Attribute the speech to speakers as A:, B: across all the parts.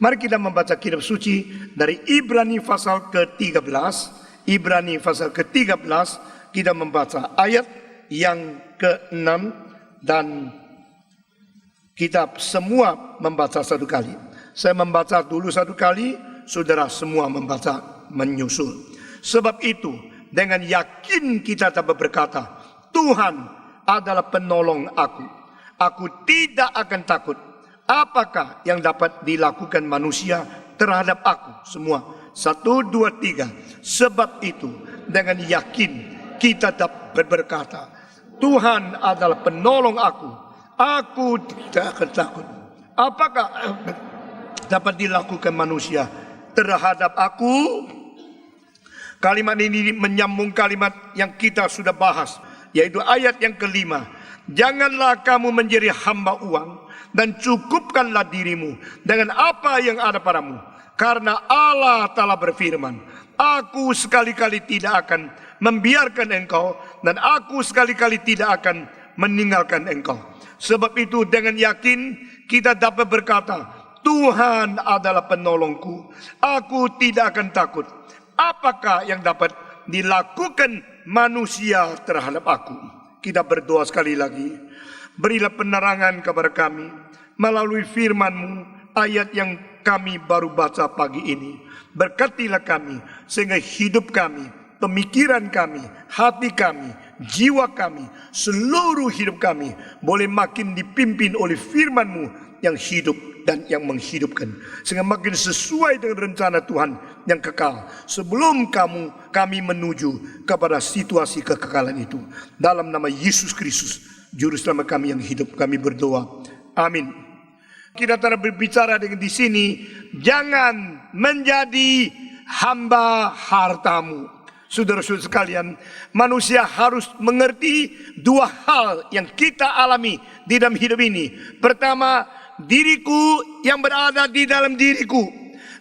A: Mari kita membaca kitab suci dari Ibrani pasal ke-13. Ibrani pasal ke-13, kita membaca ayat yang ke-6 dan kita semua membaca satu kali. Saya membaca dulu satu kali, saudara semua membaca menyusul. Sebab itu dengan yakin kita dapat berkata, Tuhan adalah penolong aku. Aku tidak akan takut. Apakah yang dapat dilakukan manusia terhadap aku? Semua. 1, 2, 3. Sebab itu dengan yakin kita dapat berkata, Tuhan adalah penolong aku. Aku tidak akan takut. Apakah dapat dilakukan manusia terhadap aku? Kalimat ini menyambung kalimat yang kita sudah bahas, yaitu ayat yang ke-5. Janganlah kamu menjadi hamba uang, dan cukupkanlah dirimu dengan apa yang ada padamu. Karena Allah telah berfirman, aku sekali-kali tidak akan membiarkan engkau, dan aku sekali-kali tidak akan meninggalkan engkau. Sebab itu dengan yakin kita dapat berkata, Tuhan adalah penolongku, aku tidak akan takut. Apakah yang dapat dilakukan manusia terhadap aku? Kita berdoa sekali lagi. Berilah penerangan kepada kami melalui firman-Mu, ayat yang kami baru baca pagi ini. Berkatilah kami sehingga hidup kami, pemikiran kami, hati kami, jiwa kami, seluruh hidup kami boleh makin dipimpin oleh firman-Mu yang hidup dan yang menghidupkan, sehingga makin sesuai dengan rencana Tuhan yang kekal sebelum kami menuju kepada situasi kekekalan itu. Dalam nama Yesus Kristus, Juru Selamat kami yang hidup, kami berdoa. Amin. Kita telah berbicara dengan di sini, jangan menjadi hamba hartamu. Saudara-saudara sekalian, manusia harus mengerti dua hal yang kita alami di dalam hidup ini. Pertama, diriku yang berada di dalam diriku,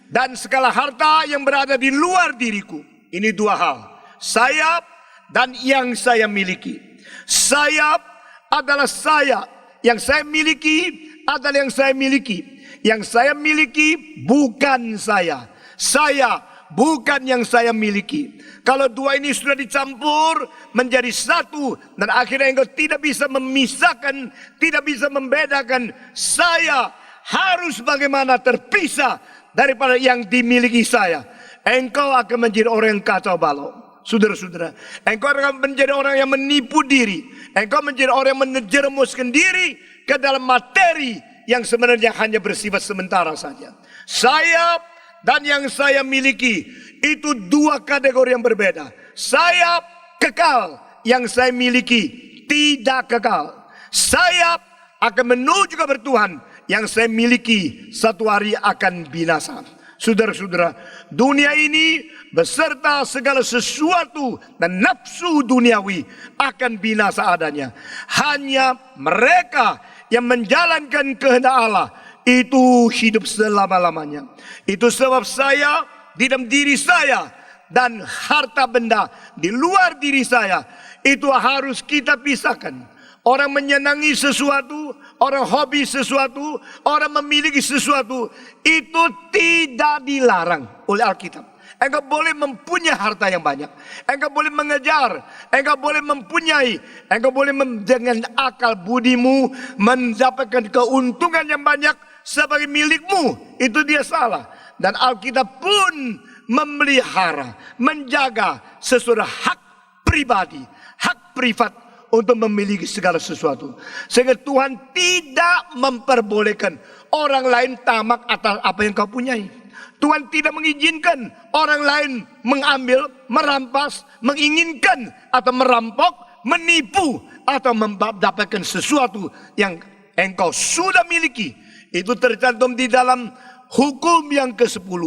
A: dan segala harta yang berada di luar diriku. Ini dua hal, saya dan yang saya miliki. Saya adalah saya, yang saya miliki adalah yang saya miliki. Yang saya miliki bukan saya. Saya bukan yang saya miliki. Kalau dua ini sudah dicampur menjadi satu, dan akhirnya engkau tidak bisa memisahkan, tidak bisa membedakan. Saya harus bagaimana terpisah daripada yang dimiliki saya. Engkau akan menjadi orang yang kacau balau. Saudara-saudara, engkau akan menjadi orang yang menipu diri. Engkau menjadi orang yang menjerumuskan diri ke dalam materi yang sebenarnya hanya bersifat sementara saja. Saya dan yang saya miliki itu dua kategori yang berbeda. Saya kekal, yang saya miliki tidak kekal. Saya akan menuju kepada Tuhan, yang saya miliki satu hari akan binasa. Saudara-saudara, dunia ini beserta segala sesuatu dan nafsu duniawi akan binasa adanya. Hanya mereka yang menjalankan kehendak Allah itu hidup selama-lamanya. Itu sebab saya di dalam diri saya dan harta benda di luar diri saya itu harus kita pisahkan. Orang menyenangi sesuatu, orang hobi sesuatu, orang memiliki sesuatu, itu tidak dilarang oleh Alkitab. Engkau boleh mempunyai harta yang banyak, engkau boleh mengejar, engkau boleh mempunyai, engkau boleh dengan akal budimu mendapatkan keuntungan yang banyak sebagai milikmu. Itu dia salah. Dan Alkitab pun memelihara, menjaga sesuatu hak pribadi, hak privat untuk memiliki segala sesuatu. Sehingga Tuhan tidak memperbolehkan orang lain tamak atas apa yang kau punyai. Tuhan tidak mengizinkan orang lain mengambil, merampas, menginginkan atau merampok, menipu atau mendapatkan sesuatu yang engkau sudah miliki. Itu tercantum di dalam hukum yang ke-10.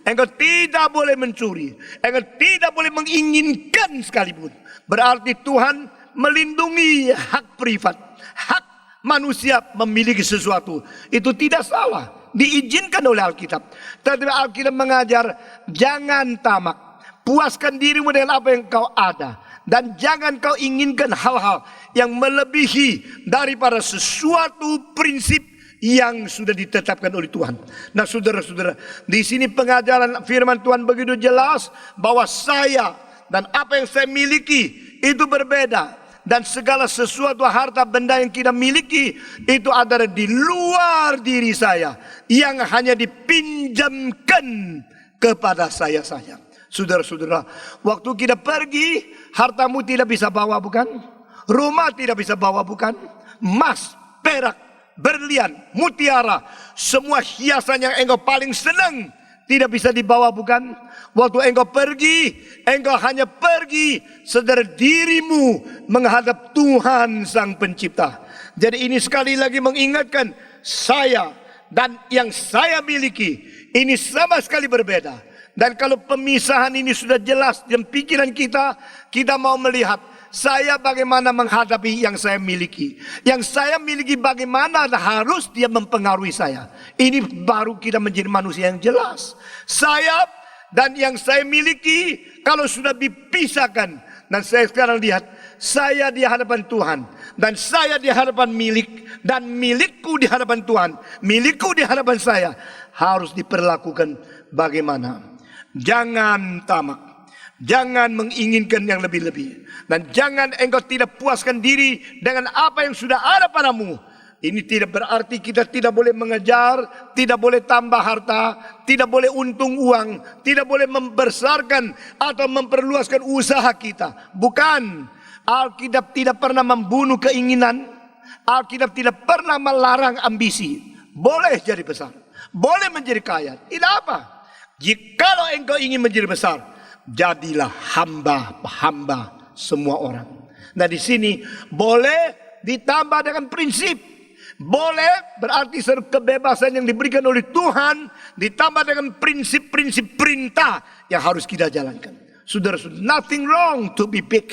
A: Engkau tidak boleh mencuri, engkau tidak boleh menginginkan sekalipun. Berarti Tuhan melindungi hak privat, hak manusia memiliki sesuatu. Itu tidak salah, diizinkan oleh Alkitab. Tetapi Alkitab mengajar, jangan tamak, puaskan dirimu dengan apa yang kau ada, dan jangan kau inginkan hal-hal yang melebihi daripada sesuatu prinsip yang sudah ditetapkan oleh Tuhan. Nah saudara-saudara, di sini pengajaran firman Tuhan begitu jelas bahwa saya dan apa yang saya miliki itu berbeda. Dan segala sesuatu harta benda yang kita miliki itu adalah di luar diri saya, yang hanya dipinjamkan kepada saya saja. Saudara-saudara, waktu kita pergi, hartamu tidak bisa bawa, bukan? Rumah tidak bisa bawa, bukan? Emas, perak, berlian, mutiara, semua hiasan yang engkau paling senang tidak bisa dibawa, bukan? Waktu engkau pergi, engkau hanya pergi sedar dirimu menghadap Tuhan Sang Pencipta. Jadi ini sekali lagi mengingatkan, saya dan yang saya miliki ini sama sekali berbeda. Dan kalau pemisahan ini sudah jelas dalam pikiran kita, kita mau melihat saya bagaimana menghadapi yang saya miliki. Yang saya miliki bagaimana harus dia mempengaruhi saya. Ini baru kita menjadi manusia yang jelas. Saya dan yang saya miliki kalau sudah dipisahkan. Dan saya sekarang lihat, saya di hadapan Tuhan. Dan saya di hadapan milik. Dan milikku di hadapan Tuhan. Milikku di hadapan saya. Harus diperlakukan bagaimana. Jangan tamak. Jangan menginginkan yang lebih-lebih. Dan jangan engkau tidak puaskan diri dengan apa yang sudah ada padamu. Ini tidak berarti kita tidak boleh mengejar, tidak boleh tambah harta, tidak boleh untung uang, tidak boleh membesarkan atau memperluaskan usaha kita. Bukan. Alkitab tidak pernah membunuh keinginan. Alkitab tidak pernah melarang ambisi. Boleh jadi besar. Boleh menjadi kaya. Tidak apa. Jikalau engkau ingin menjadi besar, jadilah hamba-hamba semua orang. Nah di sini boleh ditambah dengan prinsip. Boleh berarti seluruh kebebasan yang diberikan oleh Tuhan ditambah dengan prinsip-prinsip perintah yang harus kita jalankan. Saudara-saudara, nothing wrong to be big.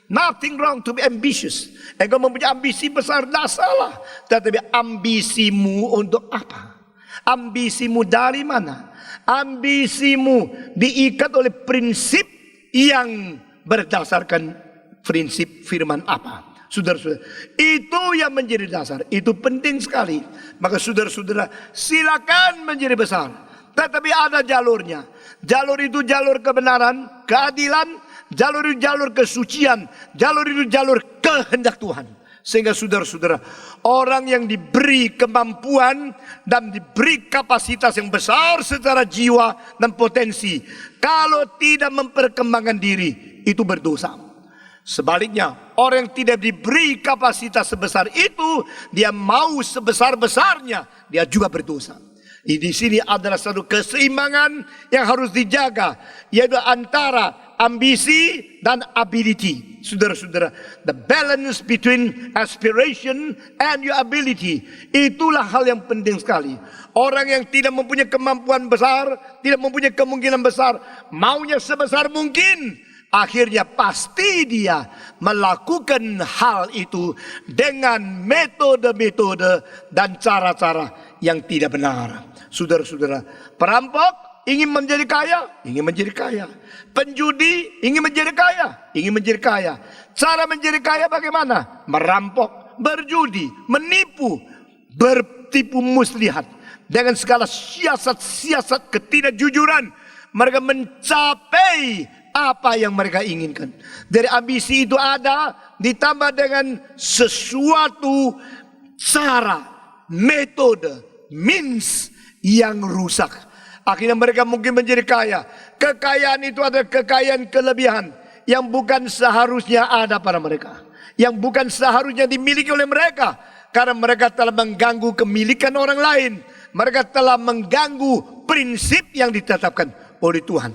A: Nothing wrong to be ambitious. Engkau mempunyai ambisi besar, tidak salah. Tetapi ambisimu untuk apa? Ambisimu dari mana? Ambisimu diikat oleh prinsip yang berdasarkan prinsip firman apa? Saudara-saudara, itu yang menjadi dasar. Itu penting sekali. Maka saudara-saudara, silakan menjadi besar. Tetapi ada jalurnya. Jalur itu jalur kebenaran, keadilan. Jalur itu jalur kesucian. Jalur itu jalur kehendak Tuhan. Sehingga saudara-saudara, orang yang diberi kemampuan dan diberi kapasitas yang besar secara jiwa dan potensi, kalau tidak memperkembangkan diri, itu berdosa. Sebaliknya, orang yang tidak diberi kapasitas sebesar itu, dia mau sebesar-besarnya, dia juga berdosa. Di sini adalah satu keseimbangan yang harus dijaga, yaitu antara ambisi dan ability. Saudara-saudara, the balance between aspiration and your ability, itulah hal yang penting sekali. Orang yang tidak mempunyai kemampuan besar, tidak mempunyai kemungkinan besar, maunya sebesar mungkin, akhirnya pasti dia melakukan hal itu dengan metode-metode dan cara-cara yang tidak benar. Saudara-saudara, perampok ingin menjadi kaya, ingin menjadi kaya. Penjudi ingin menjadi kaya, ingin menjadi kaya. Cara menjadi kaya bagaimana? Merampok, berjudi, menipu, bertipu muslihat. Dengan segala siasat-siasat ketidakjujuran, mereka mencapai apa yang mereka inginkan. Dari ambisi itu ada, ditambah dengan sesuatu cara, metode, means yang rusak. Akhirnya mereka mungkin menjadi kaya. Kekayaan itu adalah kekayaan kelebihan yang bukan seharusnya ada pada mereka, yang bukan seharusnya dimiliki oleh mereka, karena mereka telah mengganggu kemilikan orang lain. Mereka telah mengganggu prinsip yang ditetapkan oleh Tuhan.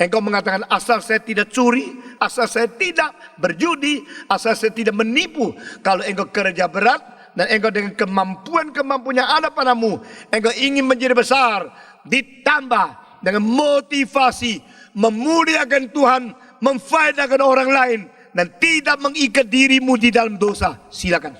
A: Engkau mengatakan asal saya tidak curi, asal saya tidak berjudi, asal saya tidak menipu. Kalau engkau kerja berat dan engkau dengan kemampuan-kemampuan yang ada padamu, engkau ingin menjadi besar, ditambah dengan motivasi memuliakan Tuhan, memfaedakan orang lain, dan tidak mengikat dirimu di dalam dosa, silakan.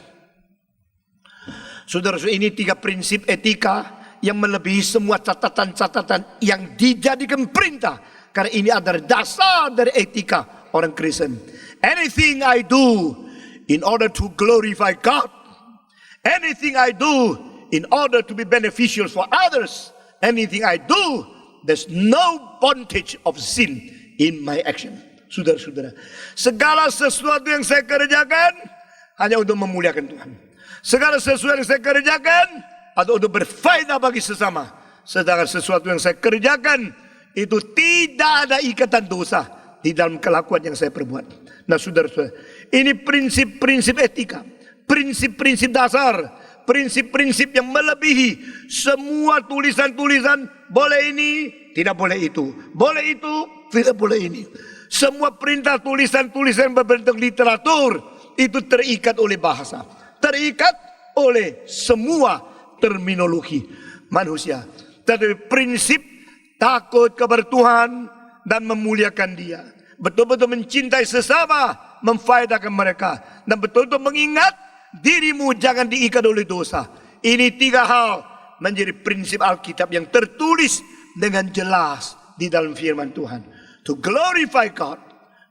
A: Saudara-saudara, ini 3 prinsip etika yang melebihi semua catatan-catatan yang dijadikan perintah. Karena ini adalah dasar dari etika orang Kristen. Anything I do in order to glorify God, anything I do in order to be beneficial for others, anything I do, there's no bondage of sin in my action. Saudara-saudara, segala sesuatu yang saya kerjakan hanya untuk memuliakan Tuhan. Segala sesuatu yang saya kerjakan atau untuk berfaedah bagi sesama. Sedangkan sesuatu yang saya kerjakan itu tidak ada ikatan dosa di dalam kelakuan yang saya perbuat. Nah, saudara-saudara, ini prinsip-prinsip etika, prinsip-prinsip dasar, prinsip-prinsip yang melebihi semua tulisan-tulisan. Boleh ini, tidak boleh itu. Boleh itu, tidak boleh ini. Semua perintah tulisan-tulisan berbentuk literatur itu terikat oleh bahasa, terikat oleh semua terminologi manusia. Tetapi prinsip takut kepada Tuhan dan memuliakan Dia, betul-betul mencintai sesama, memfaedahkan mereka, dan betul-betul mengingat dirimu jangan diikat oleh dosa. Ini 3 hal menjadi prinsip Alkitab yang tertulis dengan jelas di dalam firman Tuhan. To glorify God,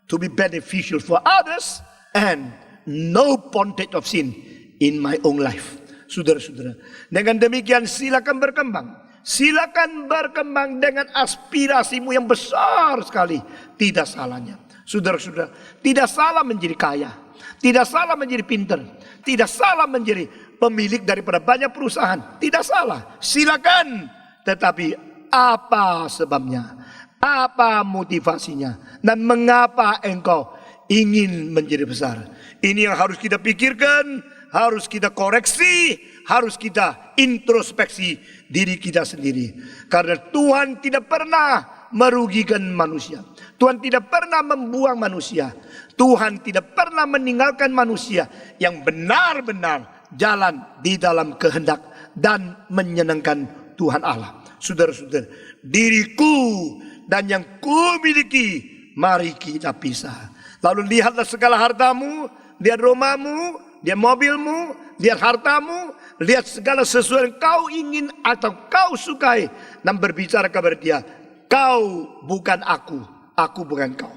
A: to be beneficial for others, and no bondage of sin in my own life. Saudara-saudara, dengan demikian silakan berkembang. Silakan berkembang dengan aspirasimu yang besar sekali. Tidak salahnya. Saudara-saudara, tidak salah menjadi kaya. Tidak salah menjadi pintar. Tidak salah menjadi pemilik daripada banyak perusahaan. Tidak salah. Silakan. Tetapi apa sebabnya? Apa motivasinya? Dan mengapa engkau ingin menjadi besar? Ini yang harus kita pikirkan, harus kita koreksi, harus kita introspeksi diri kita sendiri. Karena Tuhan tidak pernah merugikan manusia. Tuhan tidak pernah membuang manusia. Tuhan tidak pernah meninggalkan manusia yang benar-benar jalan di dalam kehendak dan menyenangkan Tuhan Allah. Saudara-saudara, diriku dan yang kumiliki, mari kita pisah. Lalu lihatlah segala hartamu, lihat rumahmu, lihat mobilmu, lihat hartamu, lihat segala sesuatu yang kau ingin atau kau sukai, dan berbicara kepada dia, kau bukan aku bukan kau.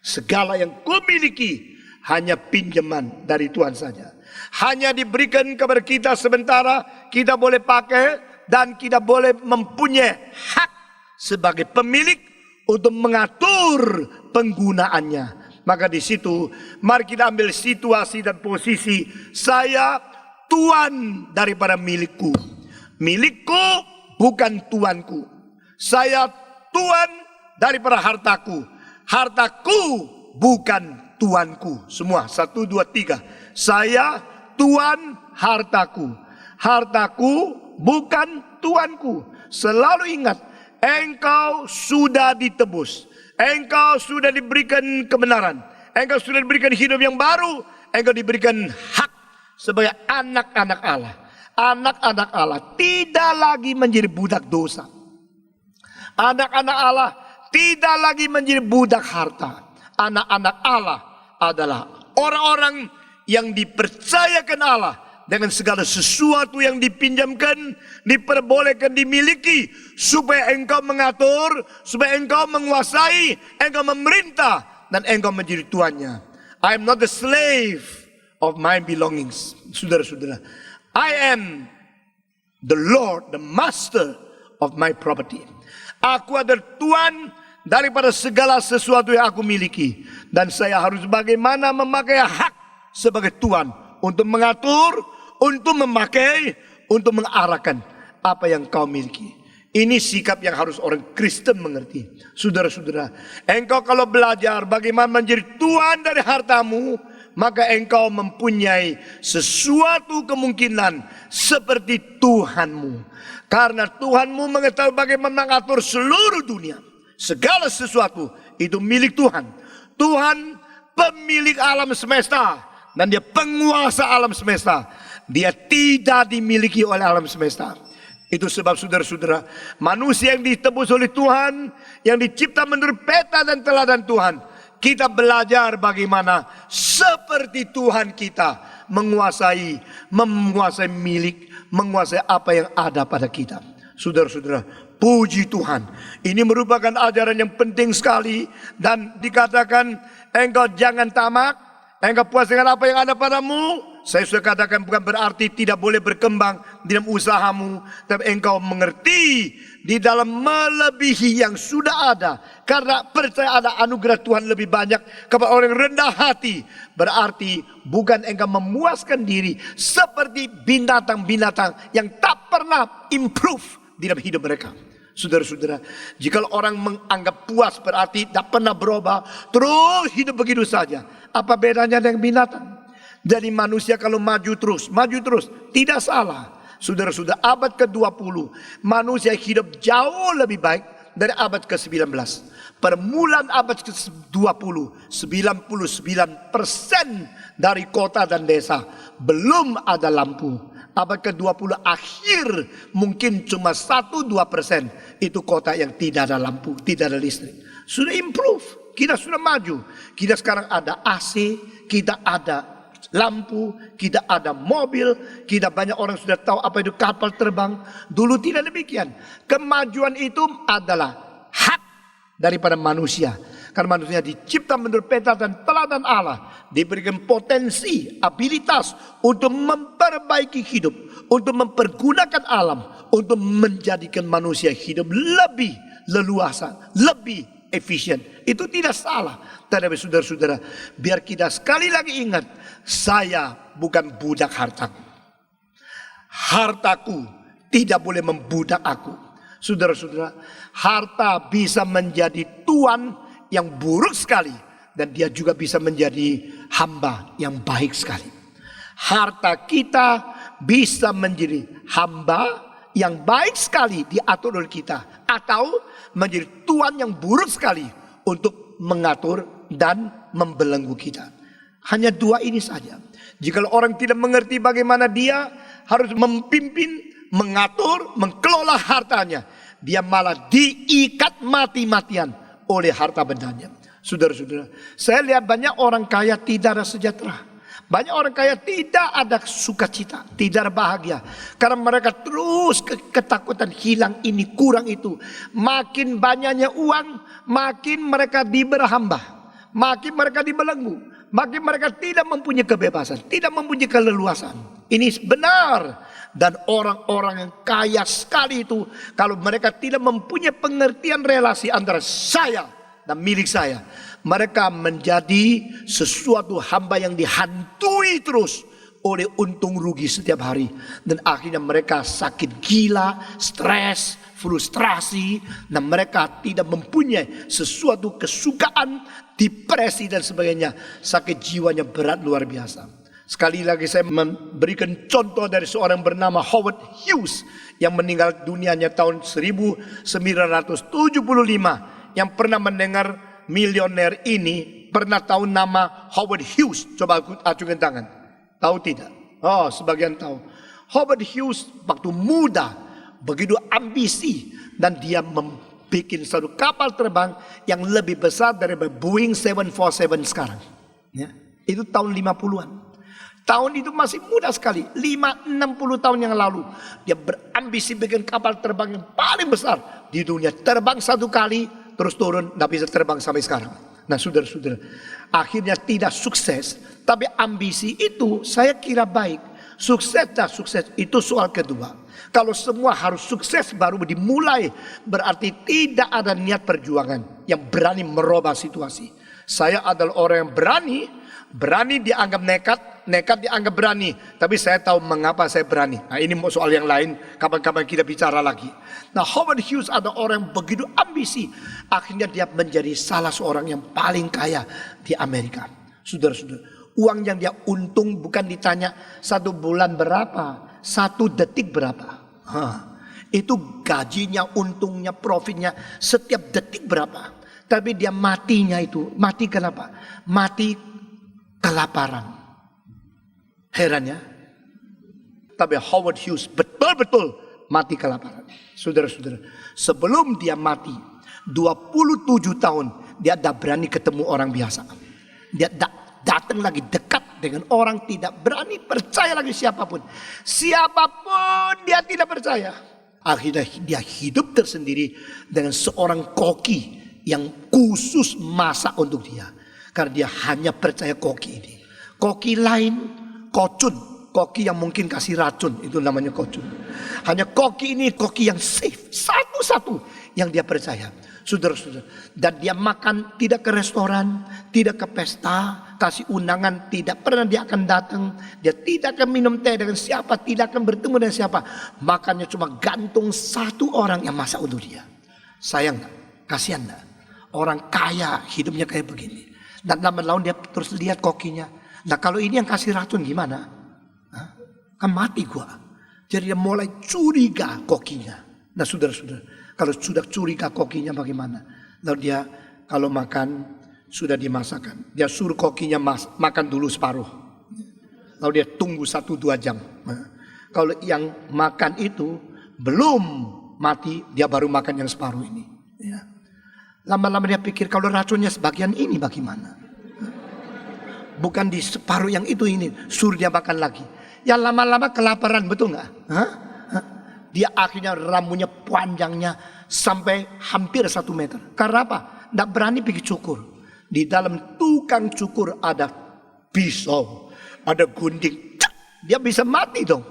A: Segala yang kumiliki hanya pinjaman dari Tuhan saja. Hanya diberikan kepada kita sementara, kita boleh pakai dan kita boleh mempunyai hak sebagai pemilik untuk mengatur penggunaannya. Maka di situ mari kita ambil situasi dan posisi, saya tuan daripada milikku. Milikku bukan tuanku. Saya tuan daripada hartaku. Hartaku bukan tuanku. Semua 1, 2, 3. Saya tuan hartaku. Hartaku bukan tuanku. Selalu ingat, engkau sudah ditebus. Engkau sudah diberikan kebenaran. Engkau sudah diberikan hidup yang baru. Engkau diberikan hak sebagai anak-anak Allah. Anak-anak Allah tidak lagi menjadi budak dosa. Anak-anak Allah tidak lagi menjadi budak harta. Anak-anak Allah adalah orang-orang yang dipercayakan Allah dengan segala sesuatu yang dipinjamkan, diperbolehkan, dimiliki, supaya engkau mengatur, supaya engkau menguasai, engkau memerintah, dan engkau menjadi tuannya. I am not the slave of my belongings. Saudara-saudara, I am the Lord, the master of my property. Aku adalah tuan daripada segala sesuatu yang aku miliki. Dan saya harus bagaimana memakai hak sebagai tuan untuk mengatur, untuk memakai, untuk mengarahkan apa yang kau miliki. Ini sikap yang harus orang Kristen mengerti. Saudara-saudara, engkau kalau belajar bagaimana menjadi tuan dari hartamu, maka engkau mempunyai sesuatu kemungkinan seperti Tuhanmu. Karena Tuhanmu mengetahui bagaimana mengatur seluruh dunia. Segala sesuatu itu milik Tuhan. Tuhan pemilik alam semesta. Dan dia penguasa alam semesta. Dia tidak dimiliki oleh alam semesta. Itu sebab saudara-saudara, manusia yang ditebus oleh Tuhan, yang dicipta menurut peta dan teladan Tuhan, kita belajar bagaimana seperti Tuhan kita menguasai milik, menguasai apa yang ada pada kita. Saudara-saudara, puji Tuhan. Ini merupakan ajaran yang penting sekali. Dan dikatakan, engkau jangan tamak, engkau puas dengan apa yang ada padamu, saya sudah katakan bukan berarti tidak boleh berkembang dalam usahamu, tapi engkau mengerti di dalam melebihi yang sudah ada. Karena percaya ada anugerah Tuhan lebih banyak kepada orang yang rendah hati. Berarti bukan engkau memuaskan diri seperti binatang-binatang yang tak pernah improve di dalam hidup mereka. Saudara-saudara, jika orang menganggap puas berarti tak pernah berubah, terus hidup begitu saja. Apa bedanya dengan binatang? Jadi manusia kalau maju terus, tidak salah. Saudara-saudara, abad ke-20, manusia hidup jauh lebih baik dari abad ke-19. Permulaan abad ke-20, 99% dari kota dan desa belum ada lampu. Abad ke-20 akhir mungkin cuma 1-2% itu kota yang tidak ada lampu, tidak ada listrik. Sudah improve, kita sudah maju. Kita sekarang ada AC, kita ada lampu, kita ada mobil, kita banyak orang sudah tahu apa itu kapal terbang. Dulu tidak demikian. Kemajuan itu adalah hak daripada manusia. Karena manusia dicipta menurut peta dan teladan Allah, diberikan potensi, abilitas untuk memperbaiki hidup, untuk mempergunakan alam, untuk menjadikan manusia hidup lebih leluasa, lebih efisien. Itu tidak salah. Tetapi saudara-saudara, biar kita sekali lagi ingat, saya bukan budak hartaku. Hartaku tidak boleh membudak aku. Saudara-saudara, harta bisa menjadi tuan yang buruk sekali, dan dia juga bisa menjadi hamba yang baik sekali. Harta kita bisa menjadi hamba yang baik sekali diatur oleh kita, atau menjadi tuan yang buruk sekali untuk mengatur dan membelenggu kita. Hanya dua ini saja. Jika orang tidak mengerti bagaimana dia harus memimpin, mengatur, mengelola hartanya, dia malah diikat mati-matian oleh harta bendanya. Saudara-saudara, saya lihat banyak orang kaya tidak ada sejahtera. Banyak orang kaya tidak ada sukacita, tidak ada bahagia. Karena mereka terus ketakutan hilang ini, kurang itu. Makin banyaknya uang, makin mereka diberi hamba, makin mereka dibelenggu, makin mereka tidak mempunyai kebebasan, tidak mempunyai keleluasan. Ini benar. Dan orang-orang yang kaya sekali itu, kalau mereka tidak mempunyai pengertian relasi antara saya dan milik saya, mereka menjadi sesuatu hamba yang dihantui terus oleh untung rugi setiap hari. Dan akhirnya mereka sakit gila, stres, frustrasi, dan mereka tidak mempunyai sesuatu kesukaan, depresi dan sebagainya. Sakit jiwanya berat luar biasa. Sekali lagi saya memberikan contoh dari seorang bernama Howard Hughes yang meninggal dunianya tahun 1975. Yang pernah mendengar milioner ini pernah tahu nama Howard Hughes? Coba acungkan tangan. Tahu tidak? Oh, sebagian tahu. Howard Hughes waktu muda begitu ambisi, dan dia membuat satu kapal terbang yang lebih besar daripada Boeing 747 sekarang. Ya, itu tahun 50-an. Tahun itu masih muda sekali, 50-60 tahun yang lalu. Dia berambisi bikin kapal terbang yang paling besar di dunia. Terbang satu kali, terus turun, tidak bisa terbang sampai sekarang. Nah saudara-saudara, akhirnya tidak sukses. Tapi ambisi itu saya kira baik. Sukses dan sukses itu soal kedua. Kalau semua harus sukses baru dimulai, berarti tidak ada niat perjuangan yang berani merubah situasi. Saya adalah orang yang berani dianggap nekat dianggap berani. Tapi saya tahu mengapa saya berani. Nah ini soal yang lain, kapan-kapan kita bicara lagi. Nah Howard Hughes ada orang yang begitu ambisi. Akhirnya dia menjadi salah seorang yang paling kaya di Amerika. Saudara-saudara, uang yang dia untung bukan ditanya satu bulan berapa, satu detik berapa. Itu gajinya, untungnya, profitnya setiap detik berapa. Tapi dia matinya itu, mati kenapa? Mati kelaparan. Heran ya. Tapi Howard Hughes betul-betul mati kelaparan. Saudara-saudara, sebelum dia mati 27 tahun dia tidak berani ketemu orang biasa. Dia datang lagi dekat dengan orang, tidak berani percaya lagi siapapun. Siapapun dia tidak percaya. Akhirnya dia hidup tersendiri dengan seorang koki yang khusus masak untuk dia. Karena dia hanya percaya koki ini. Koki lain, kocun, koki yang mungkin kasih racun, itu namanya kocun. Hanya koki ini koki yang safe, satu-satu yang dia percaya. Saudara-saudara, dan dia makan tidak ke restoran, tidak ke pesta, kasih undangan, tidak pernah dia akan datang. Dia tidak akan minum teh dengan siapa, tidak akan bertemu dengan siapa. Makannya cuma gantung satu orang yang masak untuk dia. Sayang gak? Kasihan gak? Orang kaya hidupnya kayak begini. Dan lama-lama dia terus lihat kokinya. Nah kalau ini yang kasih racun gimana? Hah? Kan mati gua. Jadi dia mulai curiga kokinya. Nah saudara-saudara, kalau sudah curiga kokinya bagaimana? Lalu dia kalau makan sudah dimasakkan. Dia suruh kokinya makan dulu separuh. Lalu dia tunggu 1-2 jam. Nah, kalau yang makan itu belum mati, dia baru makan yang separuh ini. Ya. Lama-lama dia pikir kalau racunnya sebagian ini bagaimana? Bukan di separuh yang itu ini, suruh dia makan lagi. Ya lama-lama kelaparan, betul nggak? Dia akhirnya rambutnya panjangnya sampai hampir 1 meter. Karena apa? Tidak berani pergi cukur. Di dalam tukang cukur ada pisau, ada gunting. Dia bisa mati dong.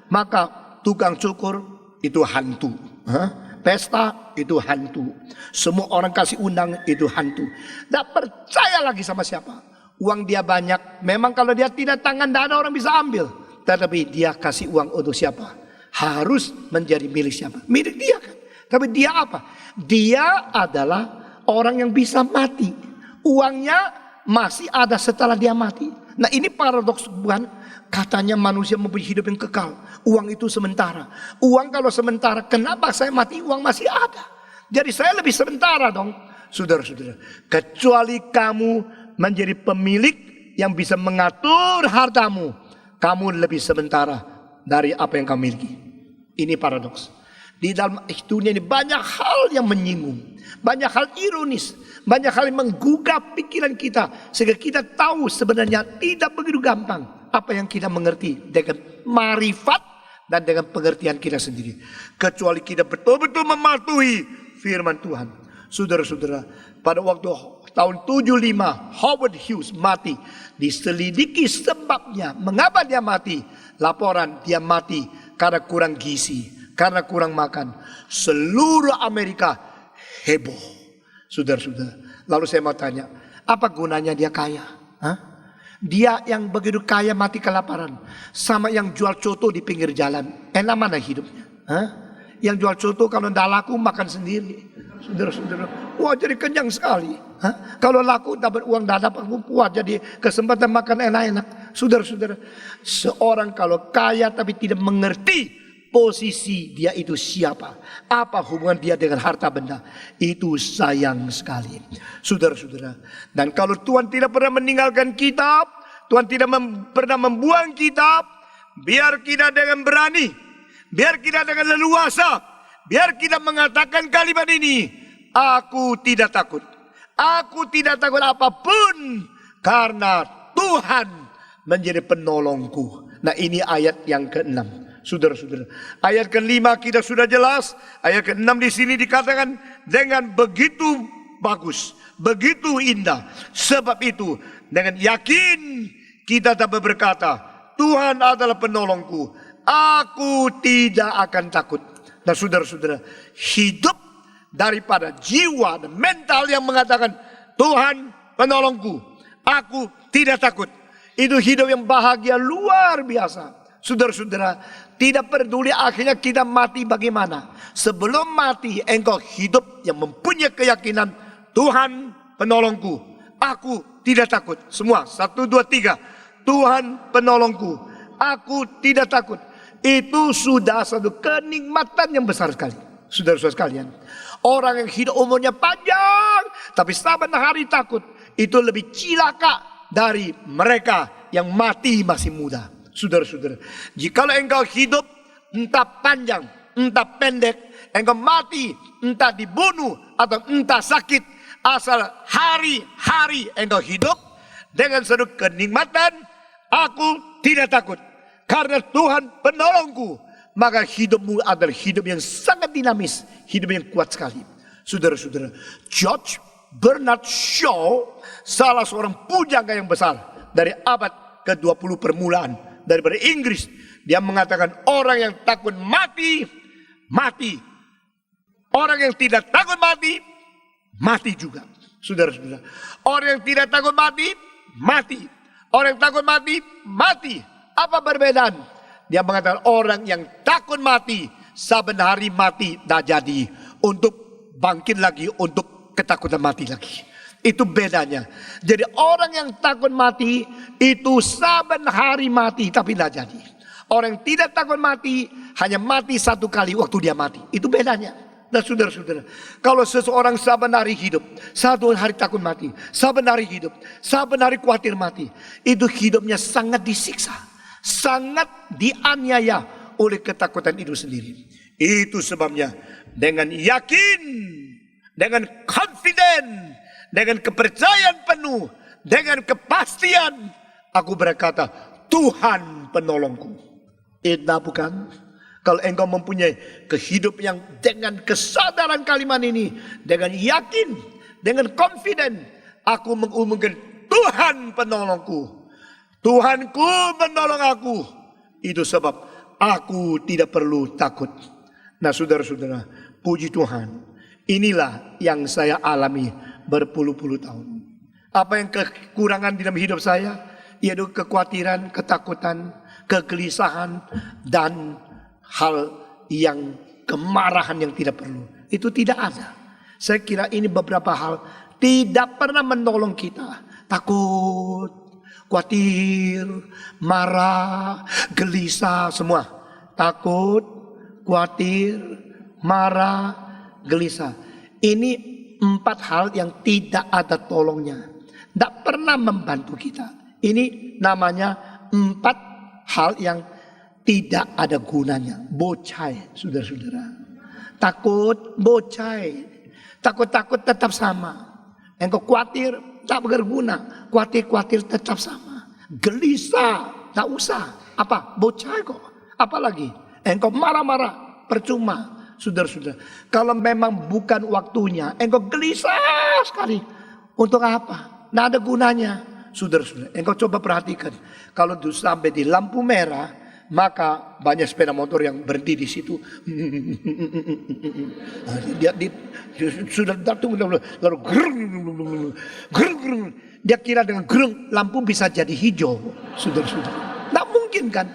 A: Maka tukang cukur itu hantu. Pesta itu hantu. Semua orang kasih undang itu hantu. Tidak percaya lagi sama siapa. Uang dia banyak. Memang kalau dia tidak tangan, tidak ada orang bisa ambil. Tetapi dia kasih uang untuk siapa? Harus menjadi milik siapa? Milik dia kan. Tapi dia apa? Dia adalah orang yang bisa mati. Uangnya masih ada setelah dia mati. Nah ini paradoks bukan? Katanya manusia mempunyai hidup yang kekal. Uang itu sementara. Uang kalau sementara, kenapa saya mati uang masih ada? Jadi saya lebih sementara dong. Saudara-saudara, kecuali kamu menjadi pemilik yang bisa mengatur hartamu, kamu lebih sementara dari apa yang kamu miliki. Ini paradoks. Di dalam dunia ini banyak hal yang menyinggung, banyak hal ironis, banyak hal yang menggugah pikiran kita, sehingga kita tahu sebenarnya tidak begitu gampang apa yang kita mengerti dengan marifat dan dengan pengertian kita sendiri. Kecuali kita betul-betul mematuhi firman Tuhan. Saudara-saudara, pada waktu tahun 75 Howard Hughes mati, diselidiki sebabnya mengapa dia mati. Laporan dia mati karena kurang gizi, karena kurang makan. Seluruh Amerika heboh. Saudara-saudara, lalu saya mau tanya, apa gunanya dia kaya? Dia yang begitu kaya mati kelaparan, sama yang jual coto di pinggir jalan, enak mana hidupnya? Yang jual coto kalau tidak laku makan sendiri. Saudara-saudara, wah jadi kenyang sekali. Kalau laku dapat uang tidak dapat puas, jadi kesempatan makan enak-enak. Saudara-saudara, seorang kalau kaya tapi tidak mengerti posisi dia itu siapa, apa hubungan dia dengan harta benda, itu sayang sekali. Saudara-saudara, dan kalau Tuhan tidak pernah meninggalkan kitab, Tuhan tidak pernah membuang kitab, biar kita dengan berani, biar kita dengan leluasa, biar kita mengatakan kalimat ini, aku tidak takut. Aku tidak takut apapun, karena Tuhan menjadi penolongku. Nah ini ayat yang ke-6. Saudara-saudara, ayat ke-5 kita sudah jelas. Ayat ke-6 di sini dikatakan dengan begitu bagus, begitu indah. Sebab itu dengan yakin kita dapat berkata, Tuhan adalah penolongku, aku tidak akan takut. Nah saudara-saudara, hidup daripada jiwa dan mental yang mengatakan Tuhan penolongku, aku tidak takut, itu hidup yang bahagia luar biasa. Saudara-saudara, tidak peduli akhirnya kita mati bagaimana, sebelum mati engkau hidup yang mempunyai keyakinan Tuhan penolongku, aku tidak takut. Semua 1, 2, 3, Tuhan penolongku, aku tidak takut. Itu sudah satu kenikmatan yang besar sekali. Saudara-saudara sekalian, orang yang hidup umurnya panjang tapi saban hari takut, itu lebih cilaka dari mereka yang mati masih muda. Saudara-saudara, jikalau engkau hidup entah panjang entah pendek, engkau mati entah dibunuh atau entah sakit, asal hari-hari engkau hidup dengan satu kenikmatan, aku tidak takut karena Tuhan penolongku. Maka hidupmu adalah hidup yang sangat dinamis, hidup yang kuat sekali. Saudara-saudara, George Bernard Shaw, salah seorang pujangga yang besar dari abad ke-20 permulaan daripada Inggris. Dia mengatakan orang yang takut mati, mati. Orang yang tidak takut mati, mati juga. Saudara-saudara, orang yang tidak takut mati, mati. Orang yang takut mati, mati. Apa perbedaan? Dia mengatakan orang yang takut mati, saben hari mati dah jadi. Untuk bangkit lagi, untuk ketakutan mati lagi. Itu bedanya. Jadi orang yang takut mati, itu saben hari mati, tapi dah jadi. Orang yang tidak takut mati, hanya mati satu kali waktu dia mati. Itu bedanya. Dan saudara-saudara, kalau seseorang saben hari hidup, satu hari takut mati, saben hari hidup, saben hari khawatir mati, itu hidupnya sangat disiksa, sangat dianiaya oleh ketakutan itu sendiri. Itu sebabnya dengan yakin, dengan confident, dengan kepercayaan penuh, dengan kepastian, aku berkata, Tuhan penolongku. Itu bukan? Kalau engkau mempunyai kehidupan yang dengan kesadaran kalimat ini, dengan yakin, dengan confident, aku mengumumkan Tuhan penolongku. Tuhanku menolong aku. Itu sebab aku tidak perlu takut. Nah saudara-saudara, puji Tuhan. Inilah yang saya alami berpuluh-puluh tahun. Apa yang kekurangan dalam hidup saya? Yaitu kekhawatiran, ketakutan, kegelisahan, dan hal yang kemarahan yang tidak perlu. Itu tidak ada. Saya kira ini beberapa hal tidak pernah menolong kita. Takut, khawatir, marah, gelisah, semua. Takut, khawatir, marah, gelisah. Ini 4 hal yang tidak ada tolongnya. Tidak pernah membantu kita. Ini namanya 4 hal yang tidak ada gunanya. Bocai, saudara-saudara. Takut, bocai. Takut-takut tetap sama. Engkau khawatir, tak berguna. Khawatir-khawatir tetap sama. Gelisah, tak usah. Apa? Bocai kok. Apalagi? Engkau marah-marah, percuma. Saudara-saudara. Kalau memang bukan waktunya, engkau gelisah sekali. Untuk apa? Tidak ada gunanya. Saudara-saudara, engkau coba perhatikan. Kalau sampai di lampu merah, maka banyak sepeda motor yang berhenti di situ. Dia sudah datang lalu gerung. Dia kira dengan gerung lampu bisa jadi hijau, saudara-saudara. Tidak mungkin kan?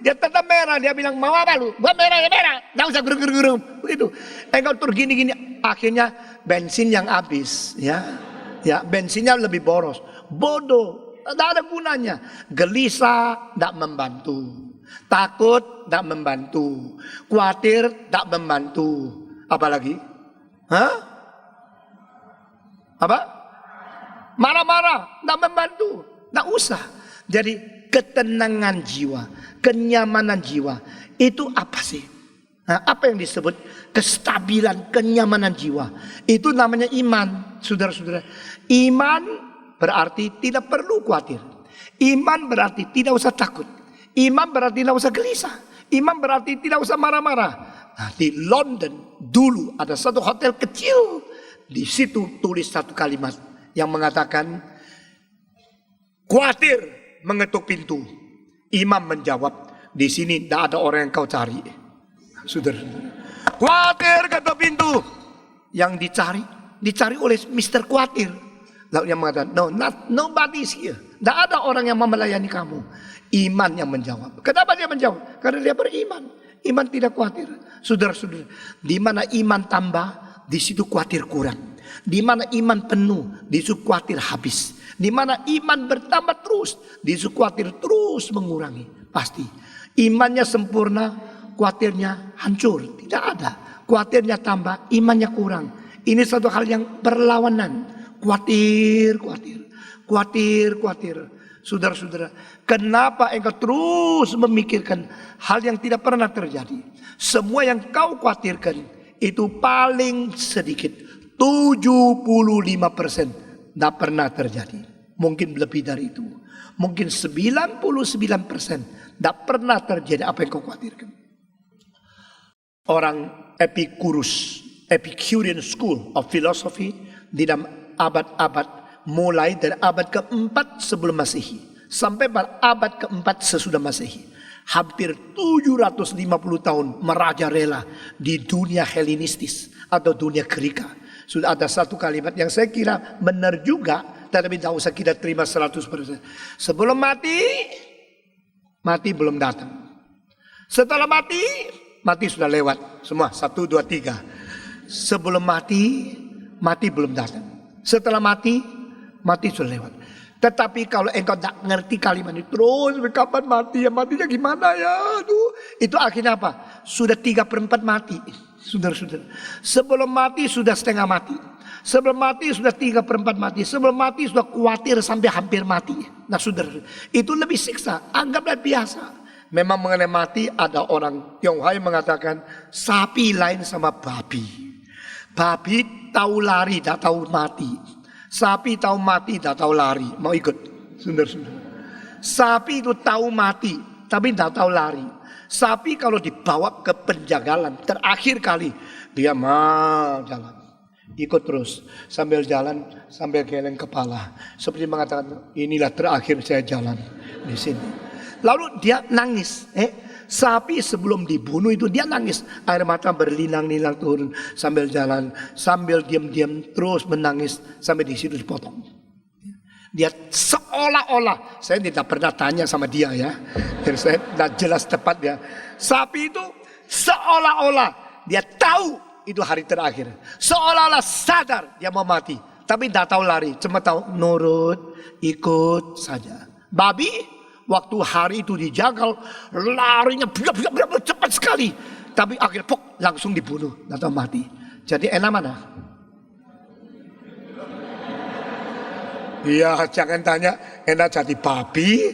A: Dia tetap merah. Dia bilang mau apa lu? Gua merah ya merah. Tidak usah gerung. Begitu. Engkau tur gini. Akhirnya bensin yang habis, ya bensinnya lebih boros. Bodoh. Tidak ada gunanya. Gelisah tidak membantu. Takut tidak membantu. Khawatir tidak membantu. Apalagi? Apa? Marah-marah tidak membantu. Tidak usah. Jadi ketenangan jiwa, kenyamanan jiwa itu apa sih? Apa yang disebut kestabilan, kenyamanan jiwa? Itu namanya iman, saudara-saudara. Iman berarti tidak perlu khawatir. Iman berarti tidak usah takut. Iman berarti tidak usah gelisah. Iman berarti tidak usah marah-marah. Nah, di London dulu ada satu hotel kecil. Di situ tulis satu kalimat yang mengatakan, khawatir mengetuk pintu. Imam menjawab, di sini tidak ada orang yang kau cari. Saudara, khawatir ketuk pintu. Yang dicari oleh Mr. Khawatir. Lalu dia mengatakan, nobody is here. Tidak ada orang yang melayani kamu. Iman yang menjawab. Kenapa dia menjawab? Karena dia beriman. Iman tidak khawatir. Saudara-saudara, di mana iman tambah, di situ khawatir kurang. Di mana iman penuh, di situ khawatir habis. Di mana iman bertambah terus, di situ khawatir terus mengurangi. Pasti. Imannya sempurna, khawatirnya hancur. Tidak ada. Khawatirnya tambah, imannya kurang. Ini satu hal yang berlawanan. Khawatir. Saudara-saudara, kenapa engkau terus memikirkan hal yang tidak pernah terjadi? Semua yang kau khawatirkan itu paling sedikit 75% tidak pernah terjadi. Mungkin lebih dari itu. Mungkin 99% tidak pernah terjadi apa yang kau khawatirkan. Orang Epicurean School of Philosophy di dalam abad-abad mulai dari abad ke-4 sebelum Masehi sampai pada abad keempat sesudah Masehi. Hampir 750 tahun merajalela di dunia Helenistis atau dunia Greka. Sudah ada satu kalimat yang saya kira benar juga, tetapi tidak usah kita terima 100%. Sebelum mati, mati belum datang. Setelah mati, mati sudah lewat. Semua 1, 2, 3. Sebelum mati, mati belum datang. Setelah mati, mati sudah lewat. Tetapi kalau engkau tak ngerti kalimat ini terus, kapan mati ya, matinya gimana ya, aduh. Itu akhirnya apa? Sudah 3/4 mati. Saudara-saudara, sebelum mati sudah setengah mati. Sebelum mati sudah 3/4 mati. Sebelum mati sudah khawatir sampai hampir mati. Nah saudara, itu lebih siksa. Anggaplah biasa. Memang mengenai mati ada orang Tionghoa yang mengatakan sapi lain sama babi. Babi tahu lari, tak tahu mati. Sapi tahu mati, tak tahu lari. Mau ikut? Saudara-saudara, sapi itu tahu mati, tapi tak tahu lari. Sapi kalau dibawa ke penjagalan, terakhir kali dia mau jalan, ikut terus sambil jalan sambil geleng kepala, seperti mengatakan inilah terakhir saya jalan di sini. Lalu dia nangis. Sapi sebelum dibunuh itu dia nangis, air mata berlinang-linang turun sambil jalan, sambil diam-diam terus menangis sampai di situ dipotong. Dia seolah-olah, saya tidak pernah tanya sama dia ya, jadi saya tidak jelas tepat ya. Sapi itu seolah-olah dia tahu itu hari terakhir, seolah-olah sadar dia mau mati, tapi tidak tahu lari, cuma tahu nurut, ikut saja. Babi waktu hari itu dijagal, larinya cepat sekali, tapi akhirnya langsung dibunuh atau mati. Jadi enak mana? Iya, jangan tanya enak jadi babi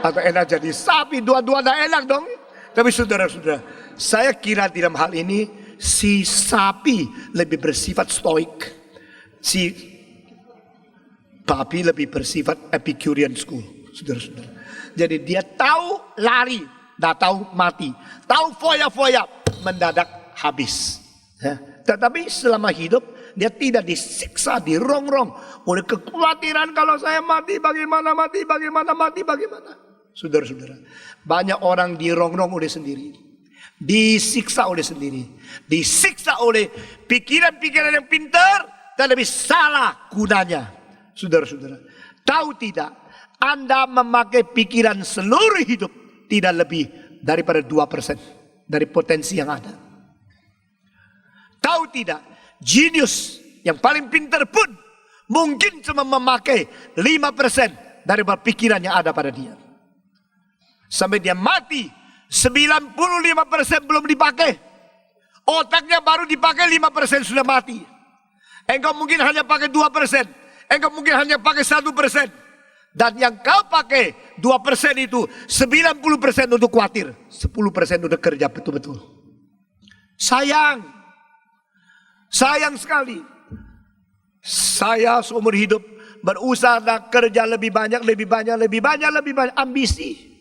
A: atau enak jadi sapi, dua-dua enak dong. Tapi saudara-saudara, saya kira di dalam hal ini si sapi lebih bersifat stoik, si babi lebih bersifat Epicurean school, saudara-saudara. Jadi dia tahu lari, tidak tahu mati, tahu foya-foya, mendadak habis. Ya. Tetapi selama hidup dia tidak disiksa, dirongrong oleh kekhawatiran kalau saya mati bagaimana, mati bagaimana, mati bagaimana. Saudara-saudara, banyak orang dirongrong oleh sendiri, disiksa oleh sendiri, disiksa oleh pikiran-pikiran yang pintar dan lebih salah gunanya. Saudara-saudara, tahu tidak, Anda memakai pikiran seluruh hidup tidak lebih daripada 2% dari potensi yang ada. Tahu tidak, jenius yang paling pintar pun mungkin cuma memakai 5% dari pikiran yang ada pada dia. Sampai dia mati, 95% belum dipakai. Otaknya baru dipakai 5% sudah mati. Engkau mungkin hanya pakai 2%. Engkau mungkin hanya pakai 1%. Dan yang kau pakai 2% itu 90% untuk khawatir, 10% untuk kerja betul-betul. Sayang sekali. Saya seumur hidup berusaha kerja lebih banyak, ambisi.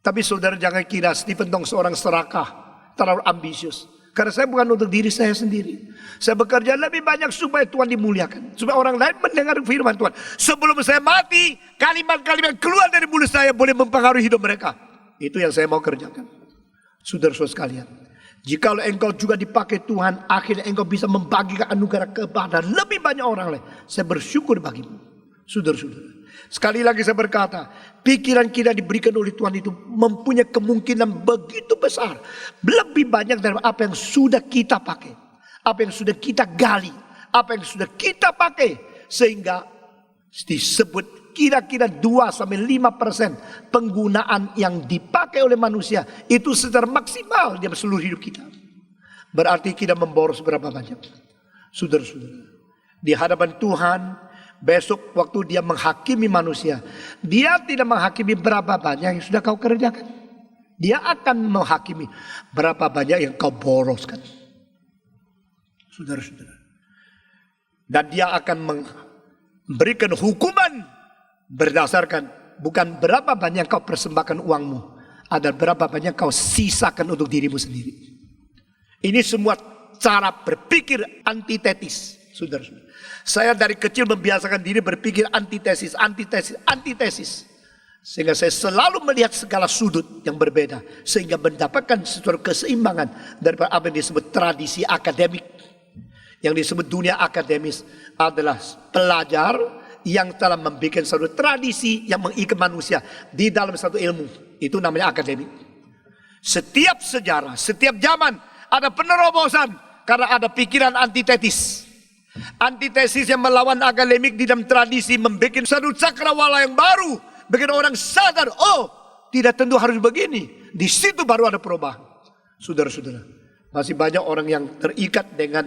A: Tapi saudara jangan kira Stephen Tong seorang serakah, terlalu ambisius. Karena saya bukan untuk diri saya sendiri. Saya bekerja lebih banyak supaya Tuhan dimuliakan, supaya orang lain mendengar firman Tuhan. Sebelum saya mati, kalimat-kalimat keluar dari mulut saya boleh mempengaruhi hidup mereka. Itu yang saya mau kerjakan. Saudara-saudara sekalian, jikalau engkau juga dipakai Tuhan, akhirnya engkau bisa membagikan anugerah kepada lebih banyak orang lain. Saya bersyukur bagimu, saudara-saudara. Sekali lagi saya berkata, pikiran kita diberikan oleh Tuhan itu mempunyai kemungkinan begitu besar, lebih banyak dari apa yang sudah kita pakai, apa yang sudah kita gali, apa yang sudah kita pakai, sehingga disebut kira-kira 2-5% penggunaan yang dipakai oleh manusia itu secara maksimal dalam seluruh hidup kita. Berarti kita memboros berapa banyak? Saudara-saudara, di hadapan Tuhan besok waktu dia menghakimi manusia, dia tidak menghakimi berapa banyak yang sudah kau kerjakan. Dia akan menghakimi berapa banyak yang kau boroskan. Saudara-saudara. Dan dia akan memberikan hukuman berdasarkan bukan berapa banyak kau persembahkan uangmu, ada berapa banyak kau sisakan untuk dirimu sendiri. Ini semua cara berpikir antitesis, saudara-saudara. Saya dari kecil membiasakan diri berpikir antitesis. Sehingga saya selalu melihat segala sudut yang berbeda. Sehingga mendapatkan sesuatu keseimbangan daripada apa yang disebut tradisi akademik. Yang disebut dunia akademis adalah pelajar yang telah membuat satu tradisi yang mengikat manusia di dalam satu ilmu. Itu namanya akademik. Setiap sejarah, setiap zaman ada penerobosan karena ada pikiran antitesis. Antitesis yang melawan akademik di dalam tradisi membuat satu cakrawala yang baru. Bikin orang sadar, oh tidak tentu harus begini. Di situ baru ada perubahan. Saudara-saudara, masih banyak orang yang terikat dengan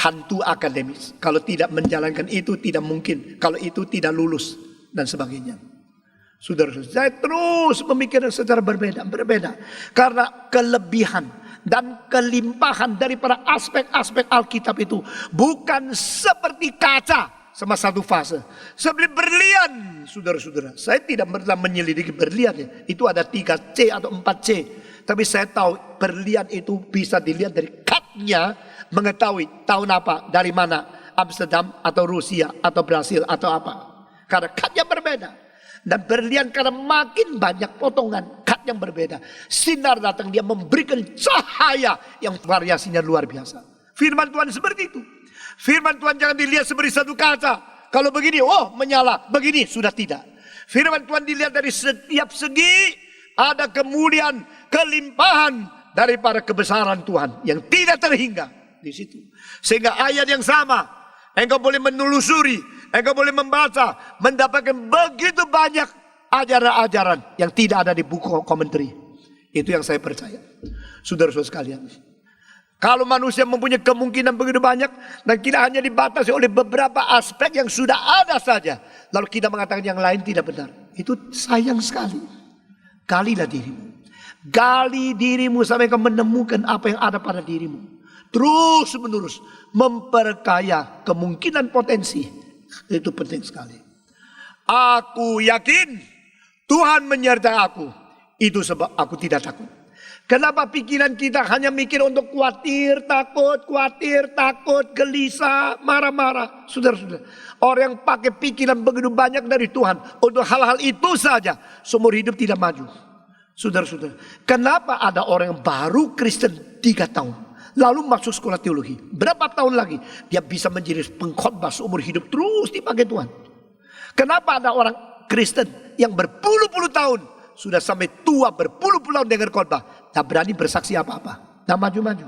A: hantu akademis. Kalau tidak menjalankan itu tidak mungkin. Kalau itu tidak lulus dan sebagainya. Saudara-saudara, saya terus memikirkan secara berbeda. Karena kelebihan dan kelimpahan daripada aspek-aspek Alkitab itu bukan seperti kaca sama satu fase. Seperti berlian, saudara-saudara. Saya tidak pernah menyelidiki berlian ya. Itu ada 3C atau 4C. Tapi saya tahu berlian itu bisa dilihat dari cutnya, mengetahui tahun apa, dari mana, Amsterdam atau Rusia atau Brasil atau apa. Karena cutnya berbeda. Dan berlian karena makin banyak potongan cut yang berbeda. Sinar datang, dia memberikan cahaya yang variasinya luar biasa. Firman Tuhan seperti itu. Firman Tuhan jangan dilihat seperti satu kaca. Kalau begini, oh menyala. Begini, sudah tidak. Firman Tuhan dilihat dari setiap segi. Ada kemuliaan, kelimpahan daripada kebesaran Tuhan. Yang tidak terhingga di situ. Sehingga ayat yang sama. Engkau boleh menelusuri. Engkau boleh membaca. Mendapatkan begitu banyak ajaran-ajaran. Yang tidak ada di buku komentari. Itu yang saya percaya. Saudara-saudara sekalian. Kalau manusia mempunyai kemungkinan begitu banyak dan kita hanya dibatasi oleh beberapa aspek yang sudah ada saja. Lalu kita mengatakan yang lain tidak benar. Itu sayang sekali. Galilah dirimu. Gali dirimu sampai kau menemukan apa yang ada pada dirimu. Terus menerus memperkaya kemungkinan potensi. Itu penting sekali. Aku yakin Tuhan menyertai aku. Itu sebab aku tidak takut. Kenapa pikiran kita hanya mikir untuk khawatir, takut, gelisah, marah-marah. Saudara-saudara, orang yang pakai pikiran begitu banyak dari Tuhan untuk hal-hal itu saja, seumur hidup tidak maju. Saudara-saudara, kenapa ada orang yang baru Kristen 3 tahun, lalu masuk sekolah teologi, berapa tahun lagi dia bisa menjadi pengkhotbah seumur hidup terus dipakai Tuhan? Kenapa ada orang Kristen yang berpuluh-puluh tahun sudah sampai tua berpuluh-puluh tahun dengar khotbah, tak berani bersaksi apa-apa, tak maju-maju?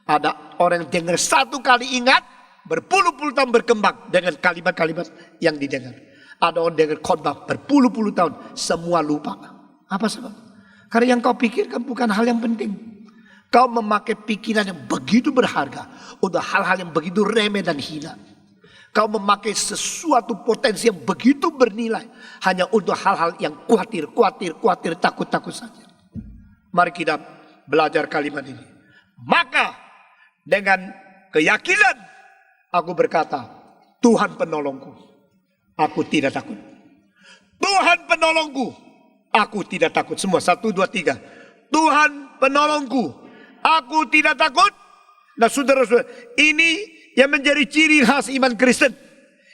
A: Ada orang yang dengar satu kali ingat, berpuluh-puluh tahun berkembang dengan kalimat-kalimat yang didengar. Ada orang dengar khotbah berpuluh-puluh tahun, semua lupa. Apa sebab? Karena yang kau pikirkan bukan hal yang penting. Kau memakai pikiran yang begitu berharga untuk hal-hal yang begitu remeh dan hina. Kau memakai sesuatu potensi yang begitu bernilai hanya untuk hal-hal yang khawatir, takut saja. Mari kita belajar kalimat ini. Maka dengan keyakinan aku berkata, Tuhan penolongku, aku tidak takut. Tuhan penolongku, aku tidak takut. Semua 1, 2, 3. Tuhan penolongku, aku tidak takut. Nah saudara-saudara, ini yang menjadi ciri khas iman Kristen.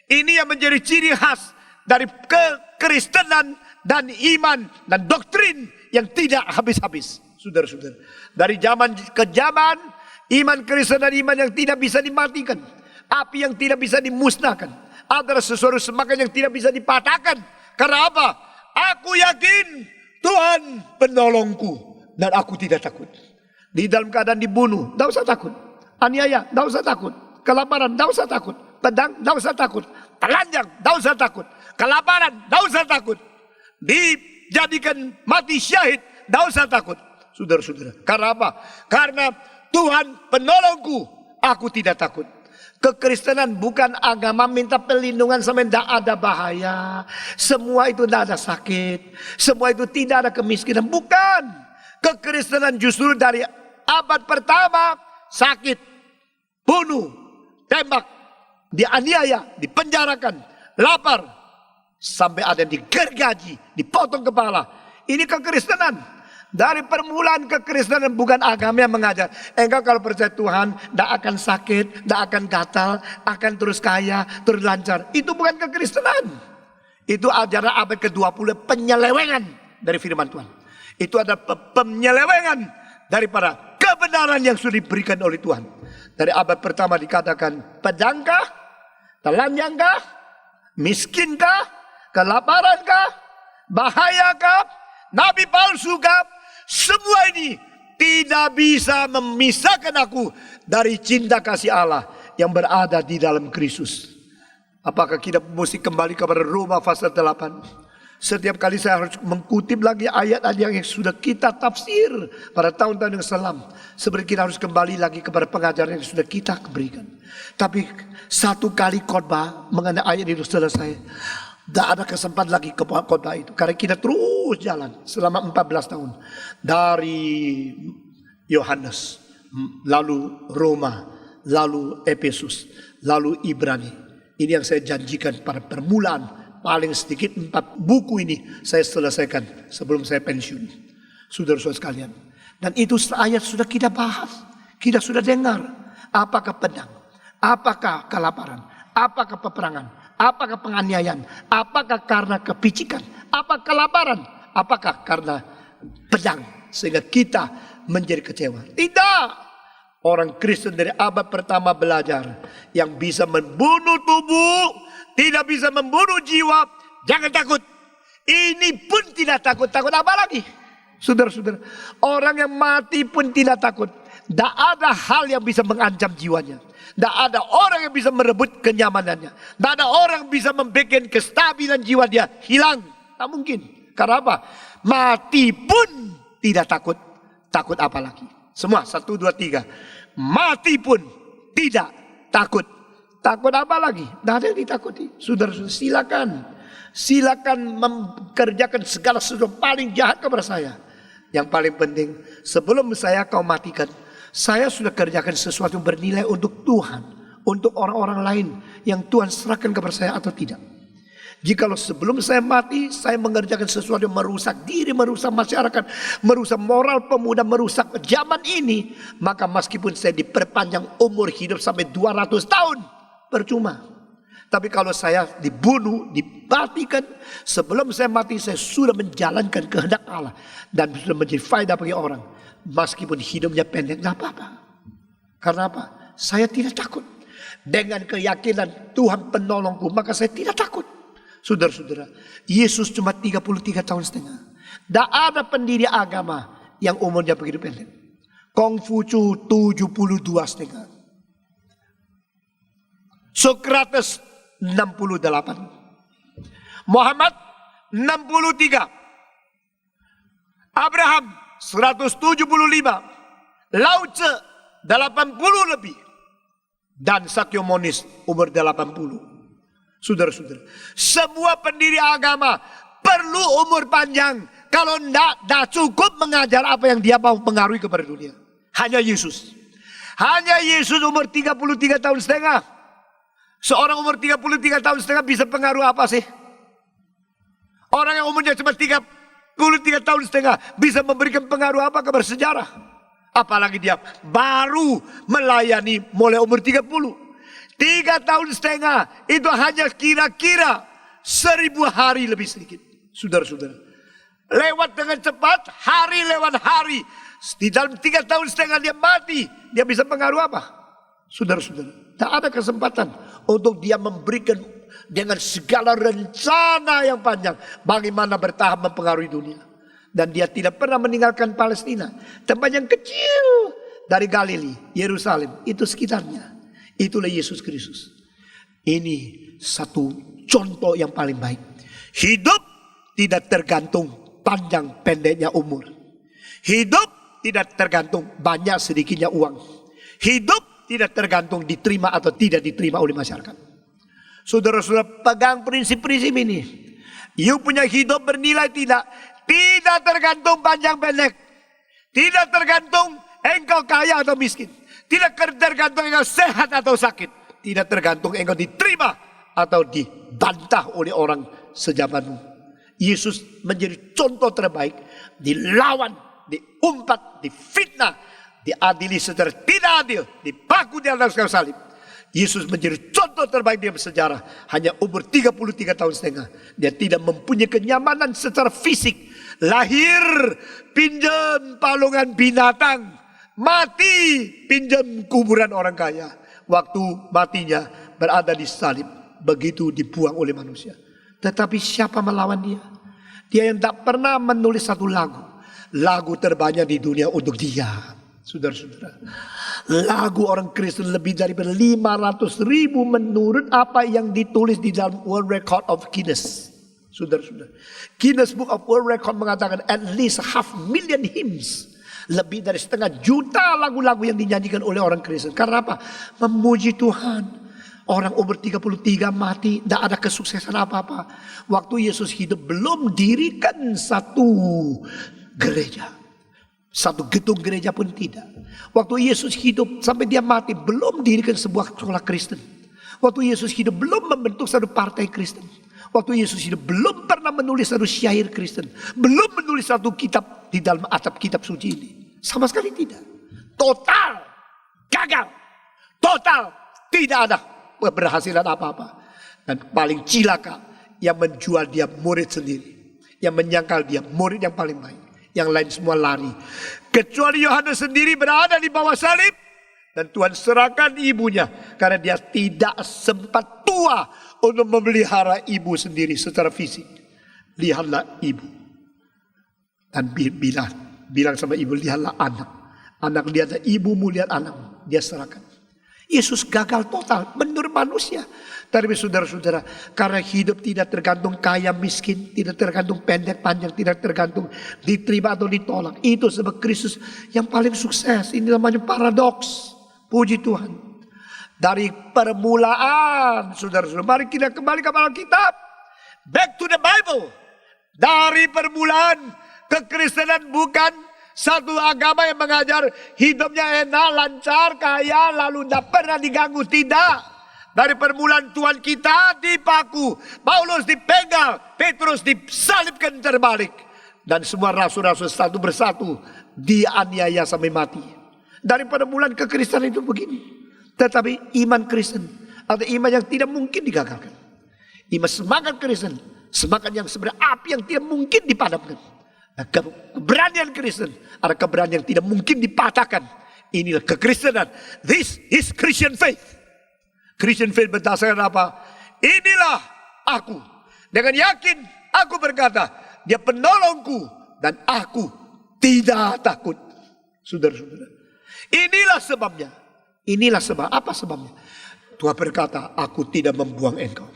A: Ini yang menjadi ciri khas dari kekristenan dan iman dan doktrin yang tidak habis-habis. Saudara-saudara, dari zaman ke zaman, iman Kristen dan iman yang tidak bisa dimatikan, api yang tidak bisa dimusnahkan, adalah sesuatu semangat yang tidak bisa dipatahkan. Karena apa? Aku yakin Tuhan penolongku dan aku tidak takut. Di dalam keadaan dibunuh, tidak usah takut. Aniaya, tidak usah takut. Kelaparan, tidak usah takut. Pedang, tidak usah takut. Telanjang, tidak usah takut. Kelaparan, tidak usah takut. Dijadikan mati syahid, tidak usah takut. Saudara-saudara, karena apa? Karena Tuhan penolongku, aku tidak takut. Kekristenan bukan agama minta perlindungan sampai tidak ada bahaya. Semua itu tidak ada sakit. Semua itu tidak ada kemiskinan. Bukan. Kekristenan justru dari abad pertama sakit, bunuh, tembak, dianiaya, dipenjarakan, lapar, sampai ada yang digergaji, dipotong kepala. Ini kekristenan. Dari permulaan kekristenan bukan agama yang mengajar engkau kalau percaya Tuhan tidak akan sakit, tidak akan gatal, akan terus kaya, terus lancar. Itu bukan kekristenan. Itu ajaran abad ke-20 penyelewengan dari firman Tuhan. Itu ada penyelewengan daripada kebenaran yang sudah diberikan oleh Tuhan. Dari abad pertama dikatakan pedangkah, telanjangkah, miskinkah, kelaparankah, bahayakah, nabi palsukah, semua ini tidak bisa memisahkan aku dari cinta kasih Allah yang berada di dalam Kristus. Apakah kita mesti kembali kepada Roma pasal 8? Setiap kali saya harus mengutip lagi ayat-ayat yang sudah kita tafsir pada tahun-tahun yang silam. Seperti kita harus kembali lagi kepada pengajaran yang sudah kita berikan. Tapi satu kali khotbah mengenai ayat itu selesai. Tidak ada kesempatan lagi ke khotbah itu. Karena kita terus jalan selama 14 tahun. Dari Yohanes, lalu Roma, lalu Efesus, lalu Ibrani. Ini yang saya janjikan pada permulaan. Paling sedikit 4 buku ini saya selesaikan sebelum saya pensiun. Saudara-saudara sekalian. Dan itu ayat sudah kita bahas. Kita sudah dengar. Apakah pedang? Apakah kelaparan? Apakah peperangan? Apakah penganiayaan? Apakah karena kepicikan? Apakah kelaparan? Apakah karena pedang? Sehingga kita menjadi kecewa. Tidak. Orang Kristen dari abad pertama belajar. Yang bisa membunuh tubuh, tidak bisa membunuh jiwa. Jangan takut. Ini pun tidak takut. Takut apa lagi? Saudara-saudara. Orang yang mati pun tidak takut. Tidak ada hal yang bisa mengancam jiwanya. Tidak ada orang yang bisa merebut kenyamanannya. Tidak ada orang yang bisa membuat kestabilan jiwa dia hilang. Tak mungkin. Karena apa? Mati pun tidak takut. Takut apa lagi? Semua 1, 2, 3. Mati pun tidak takut. Takut apa lagi? Tidak ada yang ditakuti. Saudara-saudara, silakan mengerjakan segala sesuatu paling jahat kepada saya. Yang paling penting, sebelum saya kau matikan, saya sudah kerjakan sesuatu yang bernilai untuk Tuhan, untuk orang-orang lain yang Tuhan serahkan kepada saya atau tidak. Jikalau sebelum saya mati, saya mengerjakan sesuatu yang merusak diri, merusak masyarakat, merusak moral pemuda, merusak zaman ini, maka meskipun saya diperpanjang umur hidup sampai 200 tahun, percuma. Tapi kalau saya dibunuh, dimatikan, sebelum saya mati saya sudah menjalankan kehendak Allah dan sudah menjadi faedah bagi orang. Meskipun hidupnya pendek, tidak apa-apa. Karena apa? Saya tidak takut. Dengan keyakinan Tuhan penolongku, maka saya tidak takut. Saudara-saudara, Yesus cuma 33 tahun setengah. Tidak ada pendiri agama yang umurnya begitu pendek. Kongfucu 72 setengah. Sokrates 68. Muhammad 63. Abraham 175. Lao Tse 80 lebih. Dan Sakya Monis umur 80. Saudara-saudara, semua pendiri agama perlu umur panjang. Kalau tidak cukup mengajar apa yang dia mau pengaruhi kepada dunia. Hanya Yesus. Hanya Yesus umur 33 tahun setengah. Seorang umur 33 tahun setengah bisa pengaruh apa sih? Orang yang umurnya cuma 33 tahun setengah bisa memberikan pengaruh apa kepada sejarah? Apalagi dia baru melayani mulai umur 30. 3 tahun setengah itu hanya kira-kira 1000 hari lebih sedikit. Saudara-saudara, lewat dengan cepat, hari lewat hari. Di dalam 3 tahun setengah dia mati. Dia bisa pengaruh apa? Saudara-saudara, tak ada kesempatan untuk dia memberikan dengan segala rencana yang panjang bagaimana bertahan mempengaruhi dunia. Dan dia tidak pernah meninggalkan Palestina, tempat yang kecil dari Galili, Yerusalem, itu sekitarnya. Itulah Yesus Kristus. Ini satu contoh yang paling baik. Hidup tidak tergantung panjang pendeknya umur. Hidup tidak tergantung banyak sedikitnya uang. Hidup tidak tergantung diterima atau tidak diterima oleh masyarakat. Saudara-saudara, pegang prinsip-prinsip ini. You punya hidup bernilai tidak? Tidak tergantung panjang pendek. Tidak tergantung engkau kaya atau miskin. Tidak tergantung engkau sehat atau sakit. Tidak tergantung engkau diterima atau dibantah oleh orang sejamanmu. Yesus menjadi contoh terbaik. Dilawan, diumpat, difitnah, diadili secara tidak adil, dipaku di atas kayu salib. Yesus menjadi contoh terbaik dalam sejarah. Hanya umur 33 tahun setengah. Dia tidak mempunyai kenyamanan secara fisik. Lahir, pinjam palungan binatang. Mati, pinjam kuburan orang kaya. Waktu matinya berada di salib. Begitu dibuang oleh manusia. Tetapi siapa melawan dia? Dia yang tak pernah menulis satu lagu. Lagu terbanyak di dunia untuk dia. Saudara-saudara. Lagu orang Kristen lebih dari 500 ribu menurut apa yang ditulis di dalam World Record of Guinness. Saudara-saudara. Guinness Book of World Record mengatakan at least 500,000 hymns. Lebih dari 500 juta lagu-lagu yang dinyanyikan oleh orang Kristen. Karena apa? Memuji Tuhan. Orang umur 33 mati, tidak ada kesuksesan apa-apa. Waktu Yesus hidup belum dirikan satu gereja. Satu gedung gereja pun tidak. Waktu Yesus hidup sampai dia mati belum dirikan sebuah sekolah Kristen. Waktu Yesus hidup belum membentuk satu partai Kristen. Waktu Yesus hidup belum pernah menulis satu syair Kristen. Belum menulis satu kitab di dalam atap kitab suci ini. Sama sekali tidak. Total gagal. Total tidak ada keberhasilan apa-apa. Dan paling cilaka yang menjual dia murid sendiri. Yang menyangkal dia murid yang paling baik. Yang lain semua lari. Kecuali Yohanes sendiri berada di bawah salib. Dan Tuhan serahkan ibunya. Karena dia tidak sempat tua untuk memelihara ibu sendiri secara fisik. Lihatlah ibu. Dan bilang sama ibu, lihatlah anak. Anak lihatlah ibumu, lihat anak. Dia serahkan. Yesus gagal total menurut manusia. Tapi saudara-saudara, karena hidup tidak tergantung kaya miskin, tidak tergantung pendek panjang, tidak tergantung diterima atau ditolak. Itu sebab Kristus yang paling sukses. Ini namanya paradoks. Puji Tuhan. Dari permulaan, saudara-saudara, mari kita kembali ke Alkitab. Back to the Bible. Dari permulaan, kekristenan bukan satu agama yang mengajar hidupnya enak, lancar, kaya, lalu tidak pernah diganggu. Tidak. Dari permulaan Tuhan kita dipaku. Paulus dipegang. Petrus disalibkan terbalik. Dan semua rasul-rasul satu persatu dianiaya sampai mati. Dari permulaan kekristenan itu begini. Tetapi iman Kristen atau iman yang tidak mungkin digagalkan. Iman semangat Kristen. Semangat yang sebenarnya api yang tidak mungkin dipadamkan. Keberanian Kristen ada keberanian yang tidak mungkin dipatahkan. Inilah kekristenan. This is Christian faith. Christian faith berdasarkan apa? Inilah aku. Dengan yakin aku berkata, dia penolongku dan aku tidak takut. Saudara-saudara. Inilah sebabnya. Inilah sebab. Apa sebabnya? Tuhan berkata, aku tidak membuang engkau.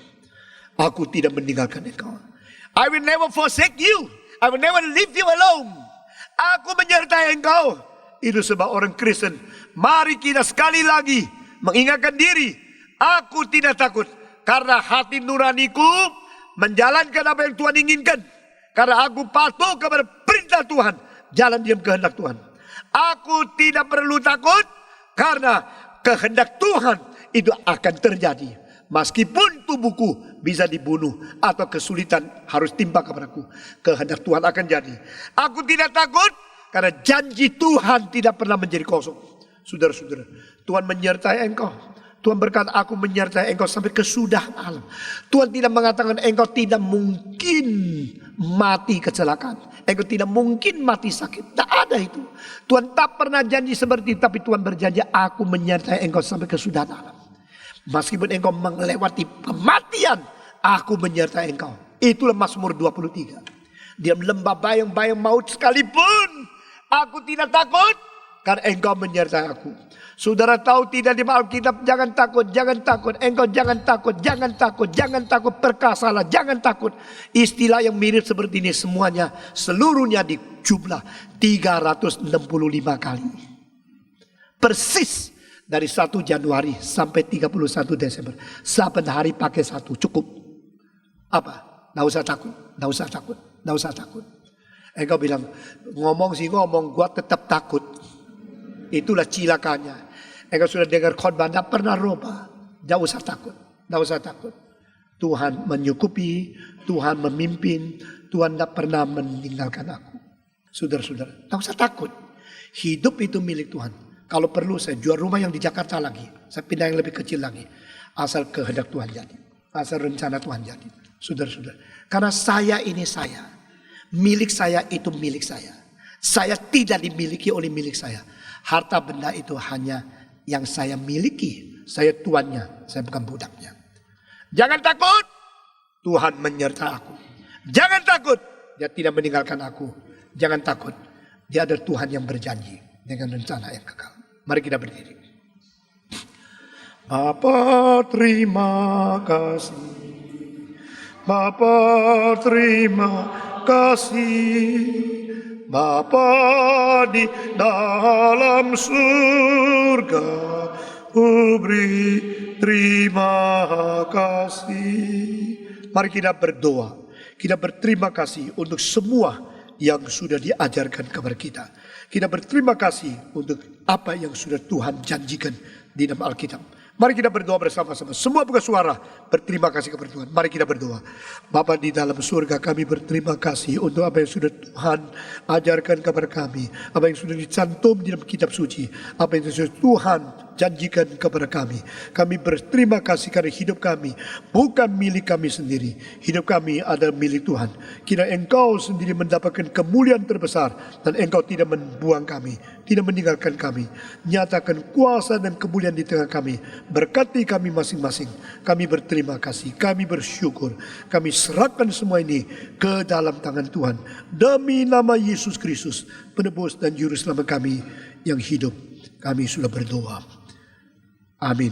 A: Aku tidak meninggalkan engkau. I will never forsake you. I will never leave you alone. Aku menyertai engkau. Itu sebab orang Kristen, mari kita sekali lagi mengingatkan diri. Aku tidak takut. Karena hati nuraniku menjalankan apa yang Tuhan inginkan. Karena aku patuh kepada perintah Tuhan. Jalan diam kehendak Tuhan. Aku tidak perlu takut. Karena kehendak Tuhan itu akan terjadi. Meskipun tubuhku bisa dibunuh atau kesulitan harus timpa kepadaku, kehendak Tuhan akan jadi. Aku tidak takut karena janji Tuhan tidak pernah menjadi kosong. Saudara-saudara, Tuhan menyertai engkau. Tuhan berkata, aku menyertai engkau sampai kesudahan alam. Tuhan tidak mengatakan engkau tidak mungkin mati kecelakaan. Engkau tidak mungkin mati sakit. Tak ada itu. Tuhan tak pernah janji seperti itu. Tapi Tuhan berjanji, aku menyertai engkau sampai kesudahan alam. Meskipun engkau melewati kematian, aku menyertai engkau. Itulah Mazmur 23. Di lembah bayang-bayang maut sekalipun, aku tidak takut, karena engkau menyertai aku. Saudara tahu tidak di Alkitab, jangan takut, jangan takut. Engkau jangan takut, jangan takut, jangan takut. Perkasalah, jangan takut. Istilah yang mirip seperti ini semuanya, seluruhnya di jumlah 365 kali. Persis. Dari 1 Januari sampai 31 Desember. Saben hari pakai satu. Cukup. Apa? Nggak usah takut. Nggak usah takut. Nggak usah takut. Engkau bilang, ngomong sih ngomong, gua tetap takut. Itulah cilakanya. Engkau sudah dengar khotbah, nggak pernah rubah. Nggak usah takut. Nggak usah takut. Tuhan menyukupi. Tuhan memimpin. Tuhan nggak pernah meninggalkan aku. Saudara-saudara, nggak usah takut. Hidup itu milik Tuhan. Kalau perlu saya jual rumah yang di Jakarta lagi. Saya pindah yang lebih kecil lagi. Asal kehendak Tuhan jadi. Asal rencana Tuhan jadi. Saudara-saudara. Karena saya ini saya. Milik saya itu milik saya. Saya tidak dimiliki oleh milik saya. Harta benda itu hanya yang saya miliki. Saya tuannya. Saya bukan budaknya. Jangan takut. Tuhan menyertai aku. Jangan takut. Dia tidak meninggalkan aku. Jangan takut. Dia ada Tuhan yang berjanji. Dengan rencana yang kekal. Mari kita berdiri. Bapa terima kasih. Bapa terima kasih. Bapa di dalam surga. Beri terima kasih. Mari kita berdoa. Kita berterima kasih untuk semua yang sudah diajarkan kepada kita. Kita berterima kasih untuk apa yang sudah Tuhan janjikan di dalam Alkitab. Mari kita berdoa bersama-sama. Semua buka suara berterima kasih kepada Tuhan. Mari kita berdoa. Bapa di dalam surga, kami berterima kasih untuk apa yang sudah Tuhan ajarkan kepada kami. Apa yang sudah dicantum di dalam kitab suci. Apa yang sudah Tuhan janjikan kepada kami. Kami berterima kasih karena hidup kami bukan milik kami sendiri. Hidup kami adalah milik Tuhan. Kira Engkau sendiri mendapatkan kemuliaan terbesar. Dan Engkau tidak membuang kami. Tidak meninggalkan kami. Nyatakan kuasa dan kemuliaan di tengah kami. Berkati kami masing-masing. Kami berterima kasih. Kami bersyukur. Kami serahkan semua ini ke dalam tangan Tuhan. Demi nama Yesus Kristus, penebus dan juru selamat kami yang hidup. Kami sudah berdoa. Amin.